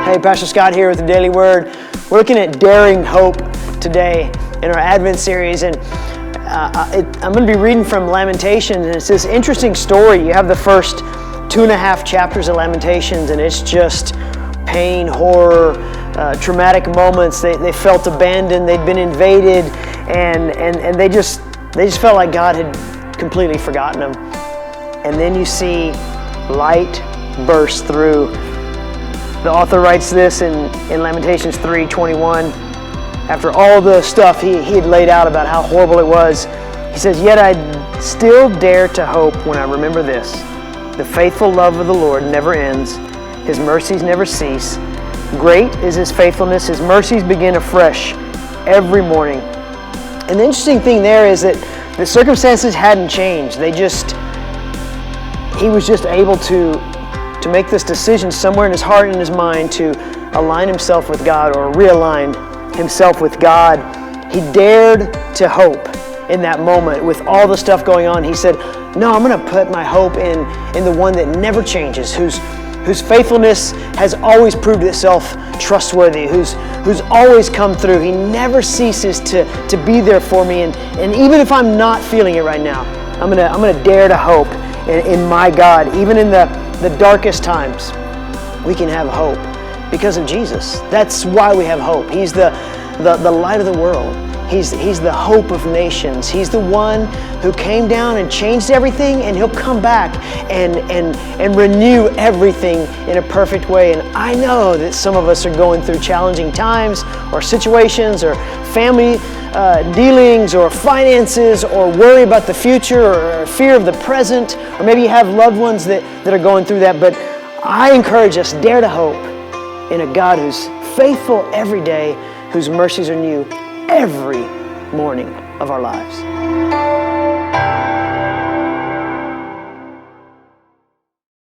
Hey, Pastor Scott here with the Daily Word. We're looking at daring hope today in our Advent series, and I'm going to be reading from Lamentations, and it's this interesting story. You have the first 2.5 chapters of Lamentations, and it's just pain, horror, traumatic moments. They felt abandoned, they'd been invaded, and they just felt like God had completely forgotten them. And then you see light burst through. The author writes this in Lamentations 3:21. After all the stuff he had laid out about how horrible it was, he says, "Yet I still dare to hope when I remember this. The faithful love of the Lord never ends. His mercies never cease. Great is His faithfulness. His mercies begin afresh every morning." And the interesting thing there is that the circumstances hadn't changed. He was just able to make this decision somewhere in his heart and in his mind to align himself with God, or realign himself with God. He dared to hope in that moment with all the stuff going on. He said, "No, I'm going to put my hope in the one that never changes, whose faithfulness has always proved itself trustworthy, who's always come through. He never ceases to be there for me, and even if I'm not feeling it right now, I'm gonna dare to hope in my God." Even in the darkest times, we can have hope because of Jesus. That's why we have hope. He's the light of the world. He's the hope of nations. He's the one who came down and changed everything, and He'll come back and renew everything in a perfect way. And I know that some of us are going through challenging times, or situations, or family dealings, or finances, or worry about the future, or fear of the present, or maybe you have loved ones that are going through that. But I encourage us, dare to hope in a God who's faithful every day, whose mercies are new every morning of our lives.